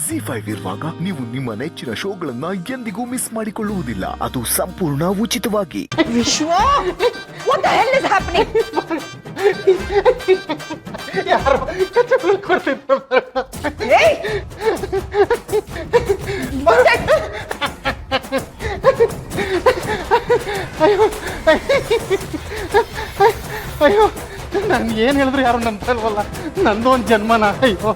ZEE5 ಇರುವಾಗ ನೀವು ನಿಮ್ಮ ನೆಚ್ಚಿನ ಶೋಗಳನ್ನ ಎಂದಿಗೂ ಮಿಸ್ ಮಾಡಿಕೊಳ್ಳುವುದಿಲ್ಲ. ಅದು ಸಂಪೂರ್ಣ ಉಚಿತವಾಗಿ. ವಿಶ್ವ, what the hell is happening? ಯಾರು ಕೊಡ್ತಿದ್ರು? Hey! ಅಯ್ಯೋ ಅಯ್ಯೋ, ನಾನು ಏನು ಹೇಳಿದ್ರು ಯಾರು ನಂಬಲ್ವಲ್ಲ. ನಂದು ಒಂದು ಜನ್ಮನ. ಅಯ್ಯೋ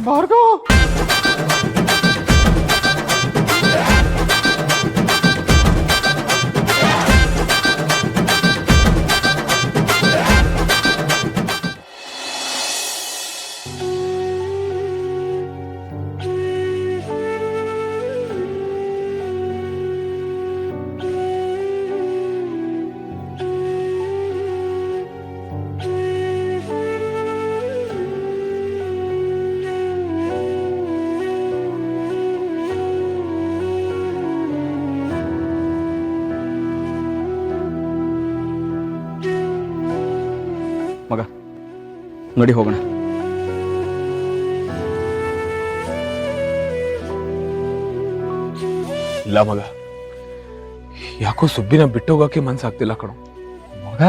ಭಾರ್ಗವ್, ಮಗ ನೋಡಿ ಹೋಗೋಣ. ಇಲ್ಲ ಮಗ, ಯಾಕೋ ಸುಬ್ಬಿನ ಬಿಟ್ಟೋಗಕ್ಕೆ ಮನ್ಸಾಗ್ತಿಲ್ಲ ಕಣೋ. ಮಗ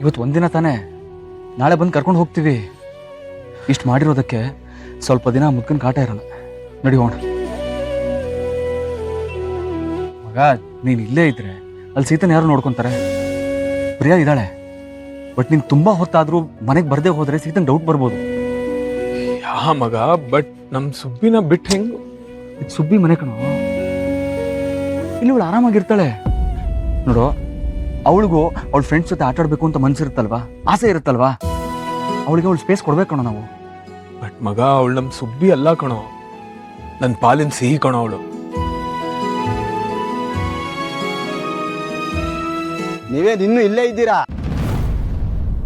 ಇವತ್ತು ಒಂದಿನ ತಾನೇ, ನಾಳೆ ಬಂದು ಕರ್ಕೊಂಡು ಹೋಗ್ತೀವಿ. ಇಷ್ಟು ಮಾಡಿರೋದಕ್ಕೆ ಸ್ವಲ್ಪ ದಿನ ಮುದ್ಕನ್ ಕಾಟ ಇರೋಣ. ನಡಿ ಹೋಗೋಣ. ಮಗ ನೀನು ಇಲ್ಲೇ ಇದ್ರೆ ಅಲ್ಲಿ ಸೀತನ ಯಾರು ನೋಡ್ಕೊಂತಾರೆ? ಪ್ರಿಯಾ ಇದ್ದಾಳೆ, ಬಟ್ ನೀನು ತುಂಬಾ ಹೊತ್ತಾದ್ರೂ ಮನೆಗೆ ಬರ್ದೇ ಹೋದ್ರೆ ಸೀತನ್ ಡೌಟ್ ಬರ್ಬೋದು. ಯಾ ಮಗ, ಬಟ್ ನಮ್ ಸುಬ್ಬಿನ ಬಿಟ್ಟು ಹೆಂಗ್? ಇದು ಸುಬ್ಬಿ ಮನೆ ಕಣೋ, ಇಲ್ಲಿ ಅವಳು ಆರಾಮಾಗಿರ್ತಾಳೆ ನೋಡು. ಅವಳಿಗೂ ಅವಳ ಫ್ರೆಂಡ್ಸ್ ಜೊತೆ ಆಟ ಆಡ್ಬೇಕು ಅಂತ ಮನ್ಸಿರುತ್ತಲ್ವಾ, ಆಸೆ ಇರುತ್ತಲ್ವಾ, ಅವಳಿಗೆ ಅವಳು ಸ್ಪೇಸ್ ಕೊಡ್ಬೇಕು ಕಣೋ ನಾವು. ಬಟ್ ಮಗ, ಅವಳು ನಮ್ ಸುಬ್ಬಿ ಅಲ್ಲ ಕಣೋ, ನನ್ ಪಾಲಿನ ಸಿಹಿ ಕಣೋ ಅವಳು. ನೀವೇನು ಇನ್ನೂ ಇಲ್ಲೇ ಇದ್ದೀರಾ?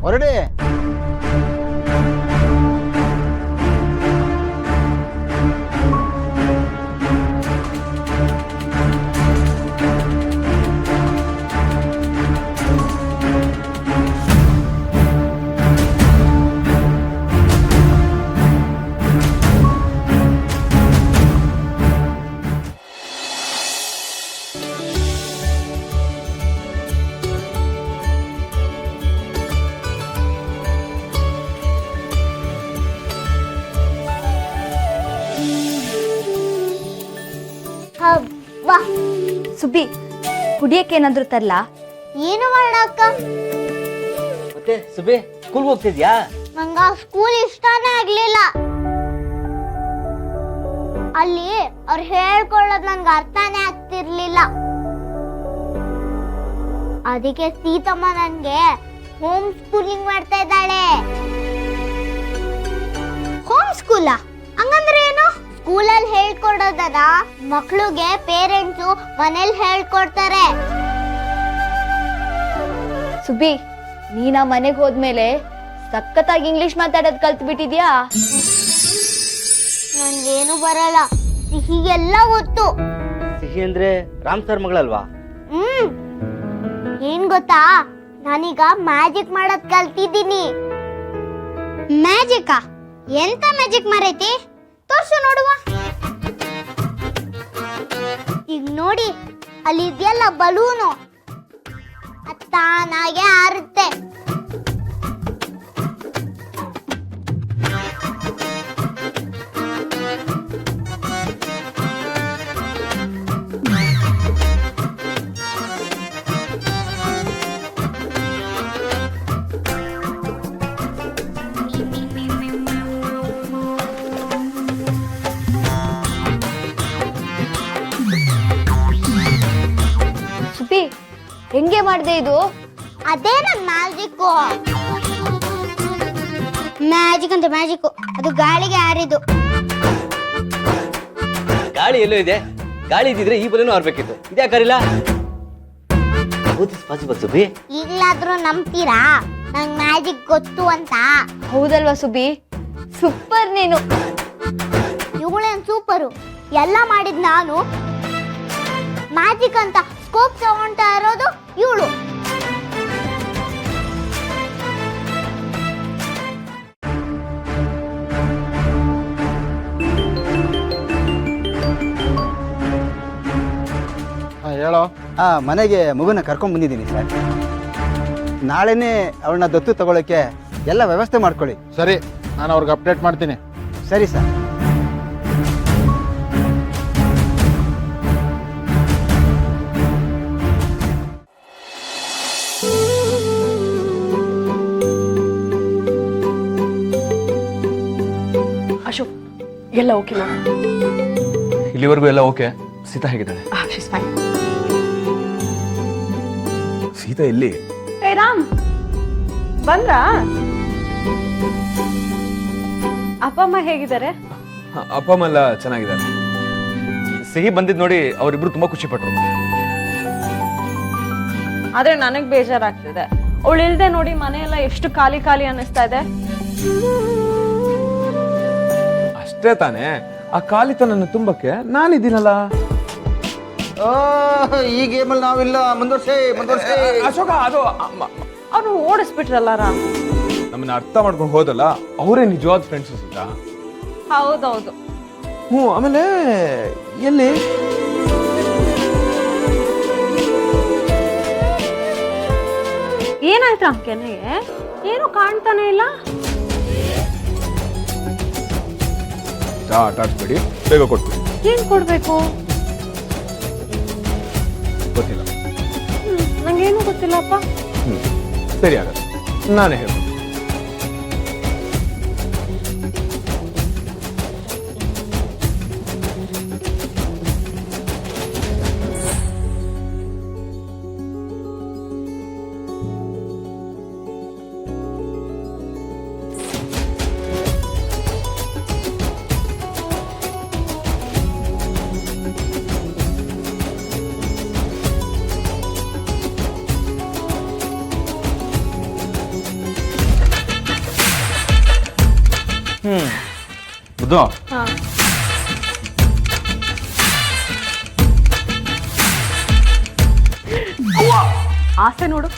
ಹೊರಡಿ. ವಾ ಸುಬ್ಬಿ, ಕುಡಿಯಕ್ಕೆ ಏನಾದ್ರು ತರ್ಲಾ? ಏನು ಮಾಡಕ್ಕ? ಮತ್ತೆ ಸುಬೆ, ಸ್ಕೂಲ್ ಹೋಗ್ತಿದ್ಯಾ? ನಂಗ ಸ್ಕೂಲ್ ಇಷ್ಟಾನೇ ಆಗ್ಲಿಲ್ಲ. ಅಲ್ಲಿ ಅವ್ರು ಹೇಳ್ಕೊಳ್ಳೋದು ನನ್ಗೆ ಅರ್ಥನೇ ಆಗ್ತಿರ್ಲಿಲ್ಲ. ಅದಕ್ಕೆ ಸೀತಮ್ಮ ನನ್ಗೆ ಹೋಮ್ ಸ್ಕೂಲಿಂಗ್ ಮಾಡ್ತಾ ಇದ್ದಾಳೆ. ಹೋಮ್ ಸ್ಕೂಲಾ? ಹಂಗಂದ್ರೆ ಏನು? ಸ್ಕೂಲಲ್ಲಿ ಹೇಳ್ಕೊಡೋದನ್ನ ಮಕ್ಳಿಗೆ ಪೇರೆಂಟ್ಸು ಮನೇಲಿ ಹೇಳ್ಕೊಡ್ತಾರೆ. ಸುಬ್ಬಿ, ನೀನ ಮನೆಗೆ ಹೋದ್ಮೇಲೆ ಸಖತ್ತಾಗಿ ಇಂಗ್ಲಿಷ್ ಮಾತಾಡೋದ್ ಕಲ್ತ್ ಬಿಟ್ಟಿದ್ಯಾ? ನನ್ಗೇನು ಬರಲ್ಲ, ಸಿಹಿಗೆಲ್ಲ ಗೊತ್ತು. ಸಿಹಿ ಅಂದ್ರೆ ರಾಮ್ ಸರ್ ಮಗಳಲ್ವಾ? ಏನ್ ಗೊತ್ತಾ, ನಾನೀಗ ಮ್ಯಾಜಿಕ್ ಮಾಡೋದ್ ಕಲ್ತಿದ್ದೀನಿ. ಮ್ಯಾಜಿಕಾ? ಎಂತ ಮ್ಯಾಜಿಕ್ ಮರೈತಿ? ತೋರ್ಸು ನೋಡುವ. ಈಗ ನೋಡಿ, ಅಲ್ಲಿ ಇದೆಯಲ್ಲ ಬಲೂನು, ಅದ್ ತಾನಾಗೆ ಹಾರುತ್ತೆ. ಹೆಂಗೆ ಮಾಡ್ದೆ ಇದು? ಅದೇ ನನ್ ಮ್ಯಾಜಿಕ್. ಮ್ಯಾಜಿಕ್ ಅಂತ ಮ್ಯಾಜಿಕ್, ಅದು ಗಾಳಿಗೆ ಹಾರಿದ್ದು. ಗಾಳಿ ಎಲ್ಲೋ ಇದೆ, ಗಾಳಿ ಇದ್ದಿದ್ರೆ ಈ ಬಲೂನು ಹಾರ್ಬೇಕಿತ್ತು. ಇದ್ಯಾಕೆ ಹಾರಿಲ್ಲ? ಪಾಸಿಬಲ್ ಸುಬ್ಬಿ. ಈಗ್ಲಾದ್ರೂ ನಂಬ್ತೀರಾ ನಂಗ್ ಮ್ಯಾಜಿಕ್ ಗೊತ್ತು ಅಂತ? ಹೌದಲ್ವಾ ಸುಬ್ಬಿ, ಸೂಪರ್ ನೀನು. ಇವಳೇನ್ ಸೂಪರು, ಎಲ್ಲ ಮಾಡಿದ್ ನಾನು. ಮ್ಯಾಜಿಕ್ ಅಂತ ಸ್ಕೋಪ್ ತಗೊಂತಾ ಇರೋದು ಇವಳು. ಹೇಳೋ. ಮನೆಗೆ ಮಗುನ ಕರ್ಕೊಂಡ್ ಬಂದಿದ್ದೀನಿ ಸರ್. ನಾಳೆನೇ ಅವಳನ್ನ ದತ್ತು ತಗೊಳ್ಳೋಕೆ ಎಲ್ಲ ವ್ಯವಸ್ಥೆ ಮಾಡ್ಕೊಳ್ಳಿ. ಸರಿ, ನಾನು ಅವ್ರಿಗೆ ಅಪ್ಡೇಟ್ ಮಾಡ್ತೀನಿ. ಸರಿ ಸರ್. ಅಶೋಕ್ ಎಲ್ಲ ಓಕೆನಾ? ಇಲ್ಲಿವರೆಗೂ ಎಲ್ಲ ಓಕೆ. ಸೀತಾ ಹೇಗಿದ್ದಾಳೆ? She's fine. ಸೀತಾ ಎಲ್ಲಿ? ಏ ರಾಮ್ ಬಂದ್ರಾ? ಅಪ್ಪ ಅಮ್ಮ ಹೇಗಿದ್ದಾರೆ? ಅಪ್ಪ ಅಮ್ಮ ಎಲ್ಲ ಚೆನ್ನಾಗಿದ್ದಾರೆ. ಸಿಹಿ ಬಂದಿದ್ ನೋಡಿ ಅವರಿಬ್ರು ತುಂಬಾ ಖುಷಿ ಪಟ್ರು. ಆದ್ರೆ ನನಗ್ ಬೇಜಾರಾಗ್ತಿದೆ. ಅವಳು ಇಲ್ದೆ ನೋಡಿ ಮನೆ ಎಲ್ಲ ಎಷ್ಟು ಖಾಲಿ ಖಾಲಿ ಅನ್ನಿಸ್ತಾ ಇದೆ. ಅಷ್ಟೇ ತಾನೇ, ಆ ಖಾಲಿತನನ್ನು ತುಂಬಕ್ಕೆ ನಾನಿದ್ದೀನಲ್ಲ. ಈ ಗೇಮಲ್ಲಿ ನಾವಿಲ್ಲ. ಮುಂದುವರ್ಸೇ. ಅಶೋಕ, ಅದು ಅವ್ರು ಓಡಿಸ್ಬಿಟ್ರಲ್ಲ ರಾಮ್. ನಮ್ಮನ್ನ ಅರ್ಥ ಮಾಡ್ಕೊಂಡು ಹೋದಲ್ಲ, ಅವರೇ ನಿಜವಾದ ಫ್ರೆಂಡ್ಸ್ ಸೀತಾ. ಹೌದೌದು. ಆಮೇಲೆ ಎಲ್ಲಿ? ಏನಾಯ್ತು ರಾಮ್ ಕೆನೆಗೆ? ಏನು ಕಾಣ್ತಾನೆ ಇಲ್ಲ. ಆಟ ಆಡ್ಸ್ಬೇಡಿ, ಬೇಗ ಕೊಟ್ಬಿಡಿ. ಏನ್ ಕೊಡ್ಬೇಕು? ಗೊತ್ತಿಲ್ಲ. ನಂಗೇನು ಗೊತ್ತಿಲ್ಲಪ್ಪ. ಸರಿ, ಆಗತ್ತೆ, ನಾನೇ ಹೇಳ್ತೀನಿ. ಬುದ್ಧು, ಆಸೆ ನೋಡು.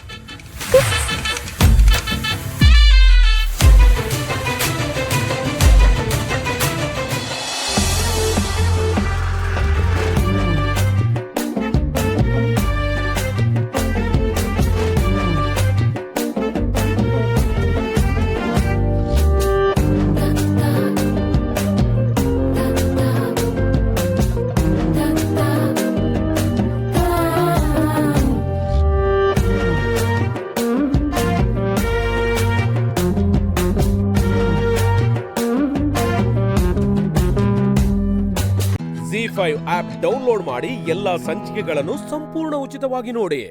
ZEE5 ಆಪ್ ಡೌನ್ಲೋಡ್ ಮಾಡಿ ಎಲ್ಲಾ ಸಂಚಿಕೆಗಳನ್ನು ಸಂಪೂರ್ಣ ಉಚಿತವಾಗಿ ನೋಡಿ.